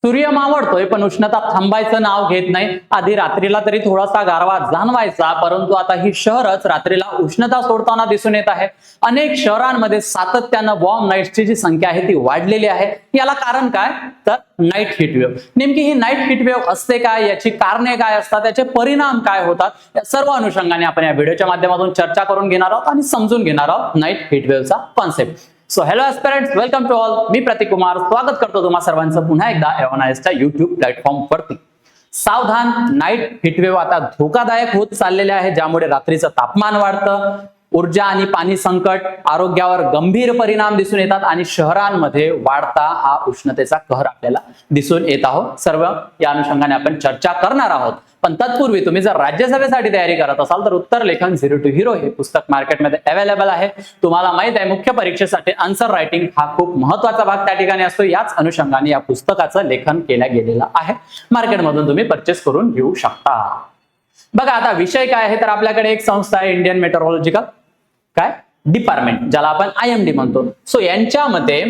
सूर्य मावळतोय पण उष्णता थांबायचं नाव घेत नाही. आधी रात्रीला तरी थोडासा गारवा जाणवायचा, परंतु आता ही शहरच रात्रीला उष्णता सोडताना दिसून येत आहे. अनेक शहरांमध्ये सातत्यानं वॉर्म नाईट्सची जी संख्या आहे ती वाढलेली आहे. याला कारण काय, तर नाईट हीटवेव्ह. नेमकी ही नाईट हीटवेव्ह असते काय, याची कारणे काय असतात, त्याचे परिणाम काय होतात, या सर्व अनुषंगाने आपण या व्हिडिओच्या माध्यमातून चर्चा करून घेणार आहोत आणि समजून घेणार आहोत नाईट हीटवेव्हचा concept. So hello aspirants, welcome to all. मी प्रतीक कुमार स्वागत करतो तुम्हा सर्वांचं पुन्हा एकदा एव्हनाइजच्या युट्यूब प्लॅटफॉर्म वरती. सावधान, नाईट हीटवेव्ह आता धोकादायक होत चाललेले आहे, ज्यामुळे रात्रीचं तापमान वाढतं, ऊर्जा आणि पाणी संकट, आरोग्यावर गंभीर परिणाम दिसून येतात आणि शहरांमध्ये वाढता हा उष्णतेचा कहर आपल्याला दिसून येत आहोत. सर्व या अनुषंगाने आपण चर्चा करणार आहोत. पण तत्पूर्वी तुम्ही जर राज्यसभेसाठी तयारी करत असाल तर उत्तर लेखन झिरो टू हिरो हे पुस्तक मार्केटमध्ये अवेलेबल आहे. तुम्हाला माहित आहे मुख्य परीक्षेसाठी आन्सर रायटिंग हा खूप महत्वाचा भाग त्या ठिकाणी असतो. याच अनुषंगाने या पुस्तकाचं लेखन केलं गेलेलं आहे. मार्केटमधून तुम्ही परचेस करून घेऊ शकता. बघा आता विषय काय आहे, तर आपल्याकडे एक संस्था आहे इंडियन मेट्रोलॉजिकल काय डिपार्टमेंट, ज्याला आपण IMD म्हणतो. सो यांच्यामध्ये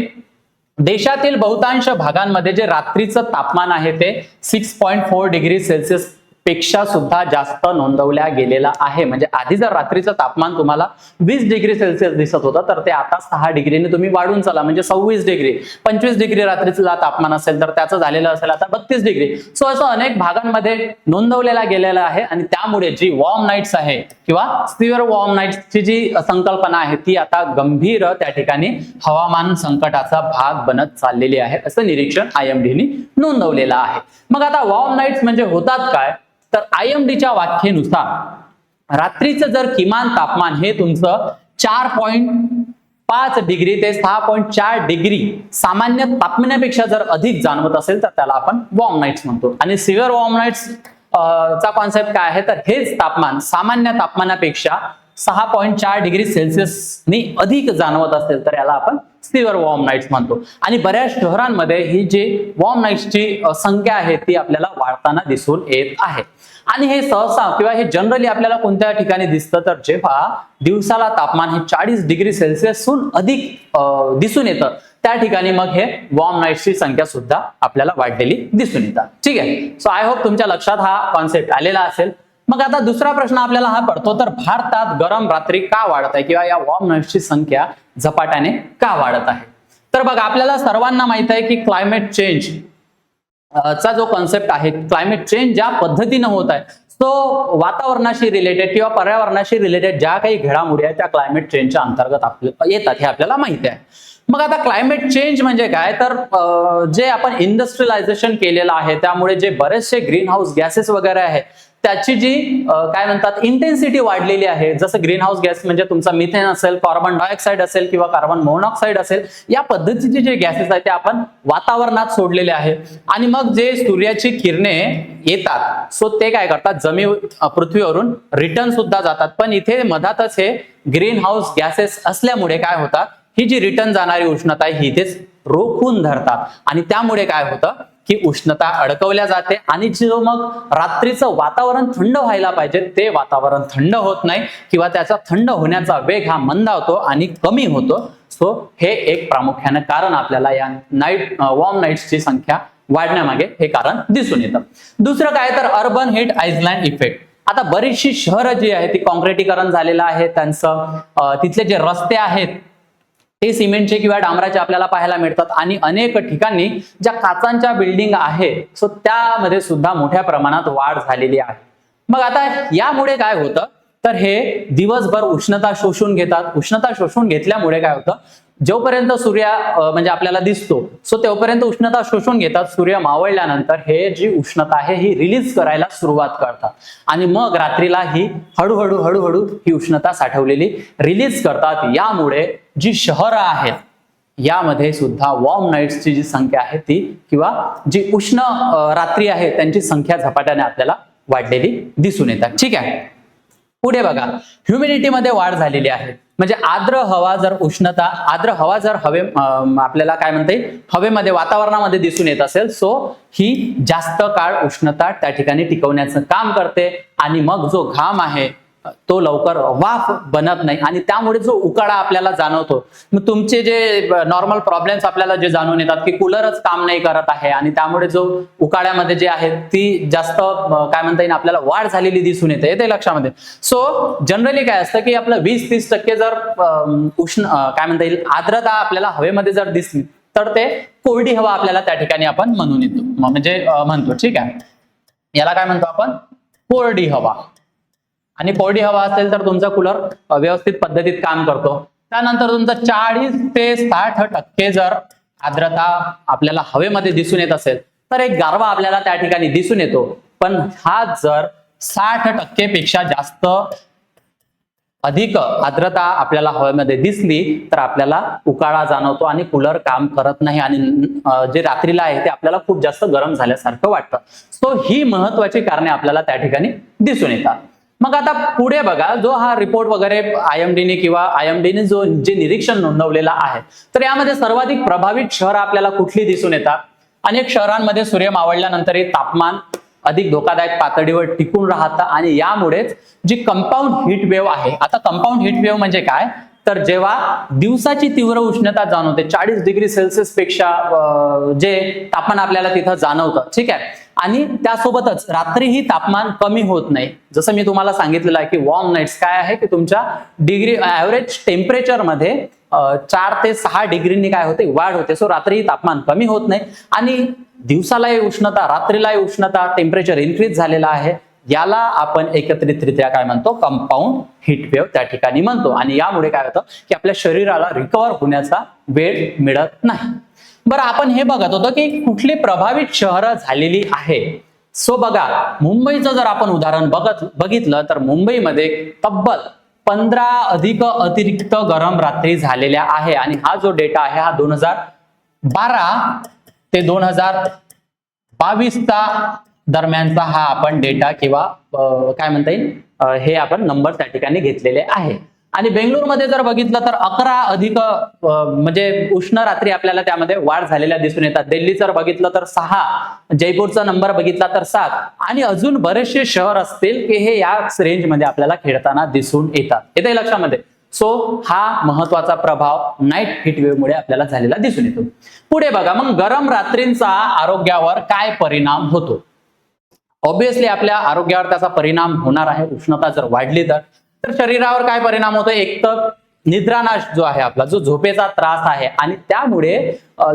देशातील बहुतांश भागांमध्ये जे रात्रीचं तापमान आहे ते 6.4 डिग्री सेल्सिअस पेक्षा सुद्धा जास्त नोंदवल्या गेलेला आहे. म्हणजे आधी जर रात्रीचं तापमान तुम्हाला 20 डिग्री सेल्सिअस दिसत होतं, तर ते आता 6 डिग्रीने तुम्ही वाढून चला, म्हणजे 26 डिग्री. 25 डिग्री रात्रीचं तापमान असेल तर त्याचं झालेलं असेल आता 32 डिग्री. सो असं अनेक भागांमध्ये नोंदवलेला गेलेला आहे. आणि त्यामुळे जी वॉर्म नाईट्स आहे किंवा सिव्हिअर वॉर्म नाईट्सची जी संकल्पना आहे ती आता गंभीर त्या ठिकाणी हवामान संकटाचा भाग बनत चाललेली आहे, असं निरीक्षण IMDने नोंदवलेलं आहे. मग आता वॉर्म नाईट्स म्हणजे होतात काय, तर IMDच्या व्याख्येनुसार रात्रीचं जर किमान तापमान हे तुमचं 4.5 डिग्री ते 6.4 डिग्री सामान्य तापमानापेक्षा जर अधिक जाणवत असेल तर त्याला आपण वॉर्म नाईट्स म्हणतो. आणि सिव्हिअर वॉर्म नाईट्स चा कॉन्सेप्ट काय आहे, तर हेच तापमान सामान्य तापमानापेक्षा 6.4 डिग्री सेल्सिअसनी अधिक जाणवत असेल तर याला आपण सिव्हिअर वॉर्म नाईट्स म्हणतो. आणि बऱ्याच शहरांमध्ये ही जी वॉर्म नाईट्सची संख्या आहे ती आपल्याला वाढताना दिसून येत आहे. आणि हे सहसा किंवा हे जनरली आपल्याला कोणत्या ठिकाणी दिसतं, तर जेव्हा दिवसाला तापमान हे 40 डिग्री सेल्सिअसहून अधिक दिसून येतं त्या ठिकाणी मग हे वॉर्म नाईट्सची संख्या सुद्धा आपल्याला वाढलेली दिसून येतात. ठीक आहे. सो आय होप तुमच्या लक्षात हा कॉन्सेप्ट आलेला असेल. मग आता दुसरा प्रश्न आपल्याला हा पडतो, तर भारतात गरम रात्री का वाढत आहे किंवा या वॉर्म नाईट्सची संख्या झपाट्याने का वाढत आहे. तर बघा आपल्याला सर्वांना माहित आहे की क्लायमेट चेंज चा जो कॉन्सेप्ट आहे, क्लायमेट चेंज ज्या पद्धतीने होत आहे तो वातावरणाशी रिलेटेड किंवा पर्यावरणाशी रिलेटेड ज्या काही घडामोडी आहेत त्या क्लायमेट चेंजच्या अंतर्गत आपल्याला येतात हे आपल्याला माहिती आहे. मग आता क्लायमेट चेंज म्हणजे काय, तर जे आपण इंडस्ट्रियलायझेशन केलेलं आहे त्यामुळे जे बरेचसे ग्रीन हाऊस गॅसेस वगैरे आहे त्याची जी काय म्हणतात इंटेन्सिटी वाढलेली आहे. जसं ग्रीन हाऊस गॅस म्हणजे तुमचा मिथेन असेल, कार्बन डायऑक्साईड असेल किंवा कार्बन मोनॉक्साईड असेल, या पद्धतीचे जे गॅसेस आहेत ते आपण वातावरणात सोडलेले आहे. आणि मग जे सूर्याची किरणे येतात सो ते काय करतात, पृथ्वीवरून रिटर्न सुद्धा जातात. पण इथे मधातच हे ग्रीन हाऊस गॅसेस असल्यामुळे काय होतात, ही जी रिटर्न जाणारी उष्णता आहे ही इथेच रोखून धरतात आणि त्यामुळे काय होतं की उष्णता अडकवल्या जाते. आणि जो मग रात्रीचं वातावरण थंड व्हायला पाहिजे ते वातावरण थंड होत नाही किंवा त्याचा थंड होण्याचा वेग हा मंदावतो आणि कमी होतो. सो हे एक प्रामुख्याने कारण आपल्याला या वॉर्म नाईट्सची संख्या वाढण्यामागे हे कारण दिसून येतं. दुसरं काय, तर अर्बन हीट आइसलँड इफेक्ट. आता बरीचशी शहरं जी आहे ती कॉन्क्रिटीकरण झालेलं आहे, त्यांचं तिथले जे रस्ते आहेत ते सिमेंटचे किंवा डांबराचे आपल्याला पाहायला मिळतात. आणि अनेक ठिकाणी ज्या काचांच्या बिल्डिंग आहे सो त्यामध्ये सुद्धा मोठ्या प्रमाणात वाढ झालेली आहे. मग आता यामुळे काय होतं, तर हे दिवसभर उष्णता शोषून घेतात. उष्णता शोषून घेतल्यामुळे काय होतं, जोपर्यंत सूर्य म्हणजे आपल्याला दिसतो सो तोपर्यंत उष्णता शोषून घेतात. सूर्य मावळल्यानंतर हे जी उष्णता आहे ही रिलीज करायला सुरुवात करतात आणि मग रात्रीला ही हळूहळू ही उष्णता साठवलेली रिलीज करतात. यामुळे जी शहरं आहेत यामध्ये सुद्धा वॉर्म नाईट्सची जी संख्या आहे ती किंवा जी उष्ण रात्री आहे त्यांची संख्या झपाट्याने आपल्याला वाढलेली दिसून येतात. ठीक आहे. पुढे बघा, ह्युमिडिटीमध्ये वाढ झालेली आहे. म्हणजे आर्द्र हवा जर आपल्याला काय म्हणता येईल हवेमध्ये वातावरणामध्ये दिसून येत असेल सो ही जास्त काळ उष्णता त्या ठिकाणी टिकवण्याचं काम करते. आणि मग जो घाम आहे तो लवकर वाफ बनत नाही आणि त्यामुळे जो उकाडा आपल्याला जाणवतो, मग तुमचे जे नॉर्मल प्रॉब्लेम्स आपल्याला जे जाणून येतात की कूलरच काम नाही करत आहे आणि त्यामुळे जो उकाड्यामध्ये जे आहे ती जास्त काय म्हणता येईल आपल्याला वाढ झालेली दिसून येते, ते लक्षामध्ये. सो जनरली काय असतं की आपलं 20-30% जर उष्ण काय म्हणता येईल आर्द्रता आपल्याला हवेमध्ये जर दिसली तर ते कोरडी हवा आपल्याला त्या ठिकाणी आपण म्हणून येतो, म्हणजे म्हणतो. ठीक आहे, याला काय म्हणतो आपण, कोरडी हवा. आणि कोरडी हवा असेल तर तुमचा कूलर व्यवस्थित पद्धतीत काम करतो. त्यानंतर तुमचा 40 ते 60% जर आर्द्रता आपल्याला हवेमध्ये दिसून येत असेल तर एक गारवा आपल्याला त्या ठिकाणी दिसून येतो. पण हा जर 60% पेक्षा जास्त अधिक आर्द्रता आपल्याला हवेमध्ये दिसली तर आपल्याला उकाळा जाणवतो आणि कूलर काम करत नाही आणि जे रात्रीला आहे ते आपल्याला खूप जास्त गरम झाल्यासारखं वाटतं. सो ही महत्वाची कारणे आपल्याला त्या ठिकाणी दिसून येतात. मग आता पुढे बघा, जो हा रिपोर्ट वगैरे आयएमडीने किंवा आयएमडीने जे निरीक्षण नोंदवलेलं आहे तर यामध्ये सर्वाधिक प्रभावित शहर आपल्याला कुठली दिसून येतात. अनेक शहरांमध्ये सूर्य मावळल्यानंतरही तापमान अधिक धोकादायक पातळीवर टिकून राहतं आणि यामुळेच जी कंपाऊंड हीट वेव्ह आहे. आता कंपाऊंड हीट वेव्ह म्हणजे काय, तर जेव्हा दिवसाची तीव्र उष्णता जाणवते 40 डिग्री सेल्सिअस पेक्षा जे तापमान आपल्याला तिथं जाणवतं, ठीक आहे, आणि त्यासोबतच रात्रीही तापमान कमी होत नाही. जसं मी तुम्हाला सांगितलेलं आहे की वॉर्म नाईट्स काय आहे की तुमच्या डिग्री ऍव्हरेज टेम्परेचर मध्ये 4 ते 6 डिग्रींनी काय होते, वाढ होते. सो रात्रीही तापमान कमी होत नाही आणि दिवसालाही उष्णता, रात्रीलाही उष्णता, टेम्परेचर इन्क्रीज झालेला आहे. याला आपण एकत्रितरित्या काय म्हणतो, कंपाऊंड हीट वेव्ह त्या ठिकाणी म्हणतो. आणि यामुळे काय होतं की आपल्या शरीराला रिकव्हर होण्याचा वेळ मिळत नाही. बरं, आपण हे बघत होतो की कुठली प्रभावित शहरं झालेली आहे. सो बघा, मुंबईचं जर आपण उदाहरण बघितलं तर मुंबईमध्ये तब्बल 15 अधिक अतिरिक्त गरम रात्री झालेल्या आहे. आणि हा जो डेटा आहे हा 2012 ते 2022 दरम्यानचा हा आपण डेटा किंवा काय म्हणता येईल हे आपण नंबर त्या ठिकाणी घेतलेले आहे. आणि बेंगळुरूमध्ये जर बघितलं तर 11 अधिक म्हणजे उष्ण रात्री आपल्याला त्यामध्ये वाढ झालेल्या दिसून येतात. दिल्ली जर बघितलं तर 6, जयपूरचा नंबर बघितला तर 7 आणि अजून बरेचसे शहर असतील की हे या रेंजमध्ये आपल्याला खेळताना दिसून येतात. येते लक्षामध्ये. सो हा महत्वाचा प्रभाव नाईट हीट वेव्ह मुळे आपल्याला झालेला दिसून येतो. पुढे बघा, मग गरम रात्रींचा आरोग्यावर काय परिणाम होतो. ऑब्विसली आपल्या आरोग्यावर त्याचा परिणाम होणार आहे. उष्णता जर वाढली तर शरीरावर काय परिणाम होतो, एक तर निद्रानाश जो आहे आपला, जो झोपेचा त्रास आहे आणि त्यामुळे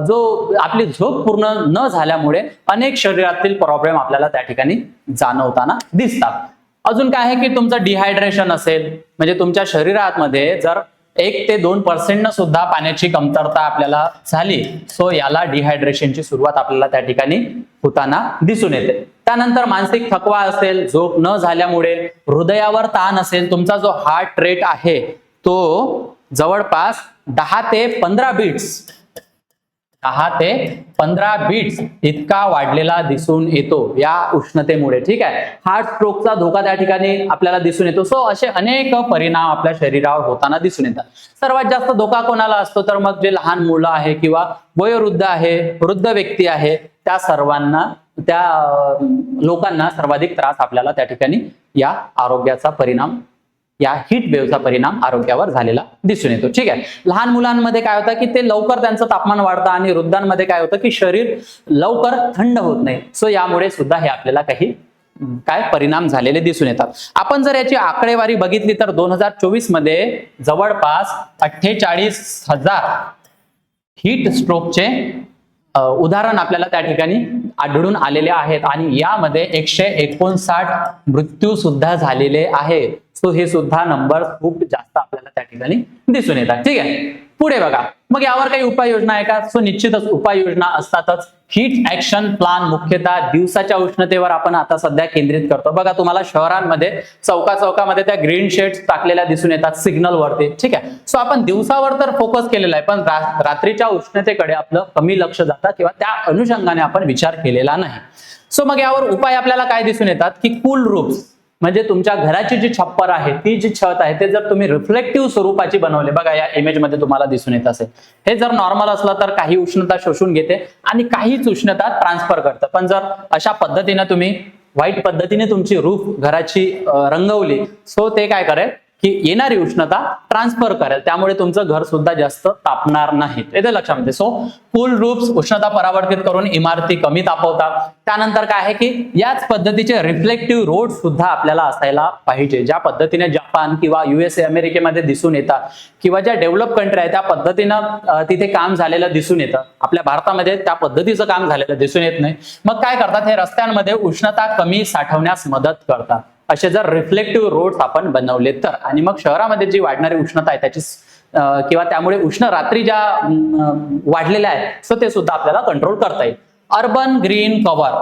जो आपली झोप पूर्ण न झाल्यामुळे अनेक शरीरातील प्रॉब्लेम आपल्याला त्या ठिकाणी जाणवताना दिसतात. अजून काय आहे की तुमचं डिहायड्रेशन असेल, म्हणजे तुमच्या शरीरामध्ये जर 1 ते 2% सुद्धा पाण्याची कमतरता आपल्याला झाली, सो याला डिहायड्रेशनची सुरुवात आपल्याला त्या ठिकाणी होताना दिसून येते. त्यानंतर मानसिक थकवा असेल, झोप न झाल्यामुळे, हृदयावर ताण असेल, तुमचा जो हार्ट रेट आहे तो जवळपास 10 ते 15 बीट्स इतका वाढलेला दिसून येतो या उष्णतेमुळे. ठीक आहे, हार्ट स्ट्रोकचा धोका त्या ठिकाणी आपल्याला दिसून येतो. सो असे अनेक परिणाम आपल्या शरीरावर होताना दिसून येतात. सर्वात जास्त धोका कोणाला असतो तर मग जे लहान मुलं आहे किंवा वयोवृद्ध आहे, वृद्ध व्यक्ती आहे, त्या सर्वांना, त्या लोकांना सर्वाधिक त्रास आपल्याला त्या ठिकाणी या आरोग्याचा परिणाम, या हीट वेव्हचा परिणाम आरोग्यावर झालेला दिसून येतो. ठीक आहे, लहान मुलांमध्ये काय होतं की ते लवकर त्यांचं तापमान वाढतं आणि वृद्धांमध्ये काय होतं की शरीर लवकर थंड होत नाही. सो यामुळे सुद्धा हे आपल्याला काही काय परिणाम झालेले दिसून येतात. आपण जर याची आकडेवारी बघितली तर 2024 मध्ये जवळपास 48,000 हीट स्ट्रोकचे उदाहरण आपल्याला त्या ठिकाणी आढळून आलेले आहेत आणि यामध्ये 159 मृत्यू सुद्धा झालेले आहेत. सो हे सुद्धा नंबर खूप जास्त आपल्याला त्या ठिकाणी दिसून येतात. ठीक आहे, पुढे बघा, मग यावर काही उपाययोजना आहे का. सो निश्चितच उपाययोजना असतातच. हीट ऍक्शन प्लान मुख्यतः दिवसाच्या उष्णतेवर आपण आता सध्या केंद्रित करतो. बघा, तुम्हाला शहरांमध्ये चौकामध्ये त्या ग्रीन शेड्स टाकलेल्या दिसून येतात सिग्नल वरती. ठीक आहे, सो आपण दिवसावर तर फोकस केलेला आहे पण रात्रीच्या उष्णतेकडे आपलं कमी लक्ष जातं किंवा त्या अनुषंगाने आपण विचार केलेला नाही. सो मग यावर उपाय आपल्याला काय दिसून येतात की कूल रूफ्स, म्हणजे तुमच्या घराची जी छप्पर आहे, ती जी छत आहे, ते जर तुम्ही रिफ्लेक्टिव्ह स्वरूपाची बनवले, बघा या इमेज मध्ये तुम्हाला दिसून येत असेल, हे जर नॉर्मल असलं तर काही उष्णता शोषून घेते आणि काहीच उष्णता ट्रान्सफर करतं. पण जर अशा पद्धतीने तुम्ही व्हाईट पद्धतीने तुमची रूफ घराची रंगवली, सो ते काय करेल की येणारी उष्णता ट्रान्सफर करेल, त्यामुळे तुमचं घर सुद्धा जास्त तापणार नाही. येते लक्षामध्ये. सो कूल रूफ्स उष्णता परावर्तित करून इमारती कमी तापवतात. त्यानंतर काय आहे की याच पद्धतीचे रिफ्लेक्टिव्ह रोड सुद्धा आपल्याला असायला पाहिजे. ज्या पद्धतीने जपान किंवा USA अमेरिकेमध्ये दिसून येतात किंवा ज्या डेव्हलप कंट्री आहेत त्या पद्धतीनं तिथे काम झालेलं दिसून येतं. आपल्या भारतामध्ये त्या पद्धतीचं काम झालेलं दिसून येत नाही. मग काय करतात, हे रस्त्यांमध्ये उष्णता कमी साठवण्यास मदत करतात. असे जर रिफ्लेक्टिव्ह रोड्स आपण बनवले तर, आणि मग शहरामध्ये जी वाढणारी उष्णता आहे त्याची किंवा त्यामुळे उष्ण रात्री ज्या वाढलेल्या आहेत सो ते सुद्धा आपल्याला कंट्रोल करता येईल. अर्बन ग्रीन कव्हर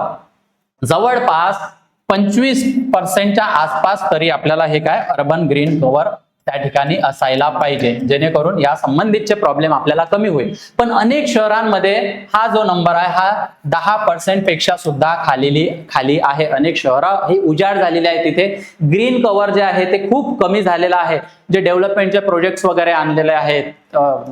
जवळपास 25% आसपास तरी आपल्याला हे काय अर्बन ग्रीन कव्हर त्या ठिकाणी असायला पाहिजे, जेणेकरून या संबंधितचे प्रॉब्लेम आपल्याला कमी होईल. पण अनेक शहरांमध्ये हा जो नंबर आहे हा 10% पेक्षा सुद्धा खाली आहे. अनेक शहरं ही उजाड झालेली आहे, तिथे ग्रीन कव्हर जे आहे ते खूप कमी झालेलं आहे. जे डेव्हलपमेंटचे प्रोजेक्ट्स वगैरे आणलेले आहेत,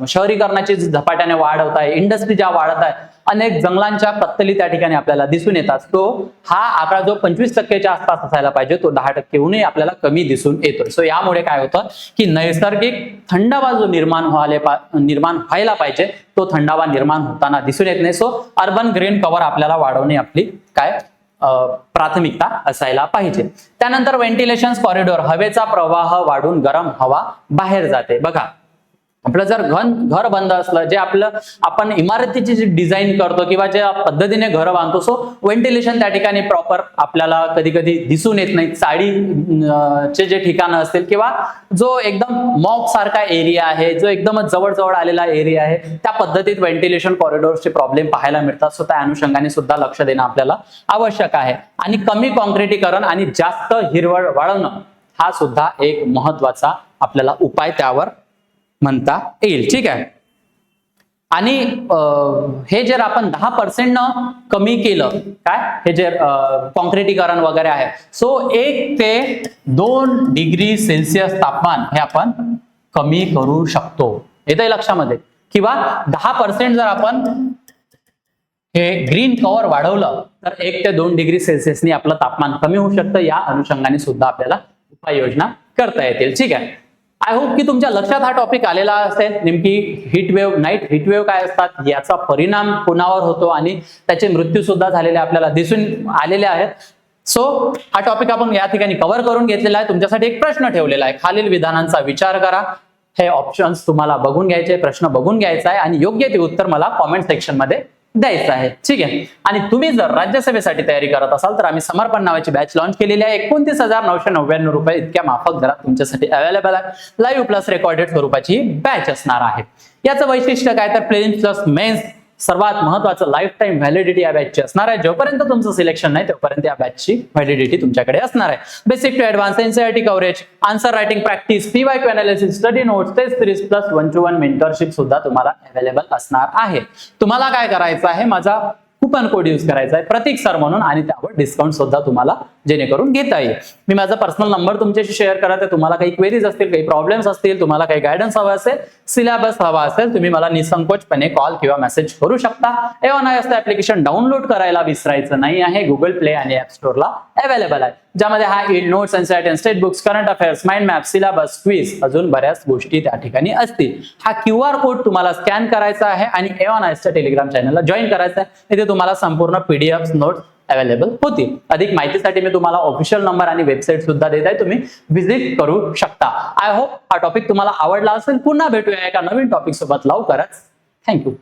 शहरीकरणाची झपाट्याने वाढ होत आहे, इंडस्ट्री ज्या वाढत आहे, अनेक जंगलांच्या कत्तली त्या ठिकाणी आपल्याला दिसून येतात. तो हा आकडा जो 25%च्या आसपास असायला पाहिजे तो 10%हूनही आपल्याला कमी दिसून येतो. सो यामुळे काय होतं की नैसर्गिक थंडावा जो निर्माण व्हायला पाहिजे तो थंडावा निर्माण होताना दिसून येत नाही. सो अर्बन ग्रीन कव्हर आपल्याला वाढवणे आपली काय प्राथमिकता असायला पाहिजे. त्यानंतर व्हेंटिलेशन कॉरिडॉर, हवेचा प्रवाह वाढून गरम हवा बाहेर जाते. बघा, आपलं जर घर बंद असलं, जे आपण इमारतीची जी डिझाईन करतो किंवा ज्या पद्धतीने घर बांधतो, सो व्हेंटिलेशन त्या ठिकाणी प्रॉपर आपल्याला कधी कधी दिसून येत नाही. चाळीचे जे ठिकाणं असतील किंवा जो एकदम मॉप सारखा एरिया आहे, जो एकदमच जवळ आलेला एरिया आहे, त्या पद्धतीत व्हेंटिलेशन कॉरिडॉरचे प्रॉब्लेम पाहायला मिळतात. सो त्या अनुषंगाने सुद्धा लक्ष देणं आपल्याला आवश्यक आहे. आणि कमी कॉन्क्रिटीकरण आणि जास्त हिरवळ वाढवणं हा सुद्धा एक महत्वाचा आपल्याला उपाय त्यावर म्हणता येईल. ठीक आहे. आणि हे जर आपण 10% कमी केलं, काय हे जे कॉन्क्रिटीकरण वगैरे आहे, सो 1 ते 2 डिग्री सेल्सिअस तापमान हे आपण कमी करू शकतो. येतंय लक्षामध्ये. किंवा 10% जर आपण हे ग्रीन कव्हर वाढवलं तर 1 ते 2 डिग्री सेल्सिअसनी आपलं तापमान कमी होऊ शकतं. या अनुषंगाने सुद्धा आपल्याला उपाययोजना करता येतील. ठीक आहे. आय होप की तुमच्या लक्षात हा टॉपिक आलेला असेल. नेमकी हीटवेव्ह, नाईट हीटवेव्ह काय असतात, याचा परिणाम कोणावर होतो आणि त्याचे मृत्यू सुद्धा झालेले आपल्याला दिसून आलेले आहेत. सो हा टॉपिक आपण या ठिकाणी कव्हर करून घेतलेला आहे. तुमच्यासाठी एक प्रश्न ठेवलेला आहे, खालील विधानांचा विचार करा. हे ऑप्शन्स तुम्हाला बघून घ्यायचे, प्रश्न बघून घ्यायचा आहे आणि योग्य ते उत्तर मला कॉमेंट सेक्शन मध्ये द्यायचं आहे. ठीक आहे. आणि तुम्ही जर राज्यसभेसाठी तयारी करत असाल तर आम्ही समर्पण नावाची बॅच लॉन्च केलेली आहे. 29,999 रुपये इतक्या माफक दरात तुमच्यासाठी अवेलेबल आहे. लाईव्ह प्लस रेकॉर्डेड स्वरूपाची बॅच असणार आहे. याचं वैशिष्ट्य काय तर प्रिलिम्स प्लस मेन्स सर्वात महत्वाचं लाईफ टाइम व्हॅलिडिटी या बॅचची असणार आहे. जोपर्यंत तुमचं सिलेक्शन नाही तोपर्यंत या बॅचची व्हॅलिडिटी तुमच्याकडे असणार आहे. Basic to advance NCERT coverage, answer writing practice, PYQ analysis, study notes, test series plus 1-to-1 mentorship सुद्धा तुम्हाला अवेलेबल असणार आहे. तुम्हाला काय करायचं आहे, माझा कुपन कोड यूज करायचा आहे प्रतीक सर म्हणून, आणि त्यावर डिस्काउंट सुद्धा तुम्हाला जेणेकरून घेता येईल. मी माझा पर्सनल नंबर तुमच्याशी शेअर करत आहे. तुम्हाला काही क्वेरीज असतील, काही प्रॉब्लेम्स असतील, तुम्हाला काही गायडन्स हवा असेल, सिलेबस हवा असेल, तुम्ही मला निसंकोचपणे कॉल किंवा मेसेज करू शकता. A1IS ऍप्लिकेशन डाउनलोड करायला विसरायचं नाही आहे. गुगल प्ले आणि ऍप स्टोअरला अवेलेबल आहे, ज्यामध्ये हा notes, NCERT, state books, current affairs, mind map, syllabus, quiz, अजून बऱ्याच गोष्टी त्या ठिकाणी असतील. हा QR कोड तुम्हाला स्कॅन करायचा आहे आणि A1IS च्या टेलिग्राम चॅनलला जॉईन करायचं आहे. इथे तुम्हाला संपूर्ण PDF नोट्स अवेलेबल होतील. अधिक माहितीसाठी मी तुम्हाला ऑफिशियल नंबर आणि वेबसाईट सुद्धा देत आहे, तुम्ही व्हिजिट करू शकता. आय होप हा टॉपिक तुम्हाला आवडला असेल. पुन्हा भेटूया एका नवीन टॉपिक सोबत लवकरच. थँक्यू.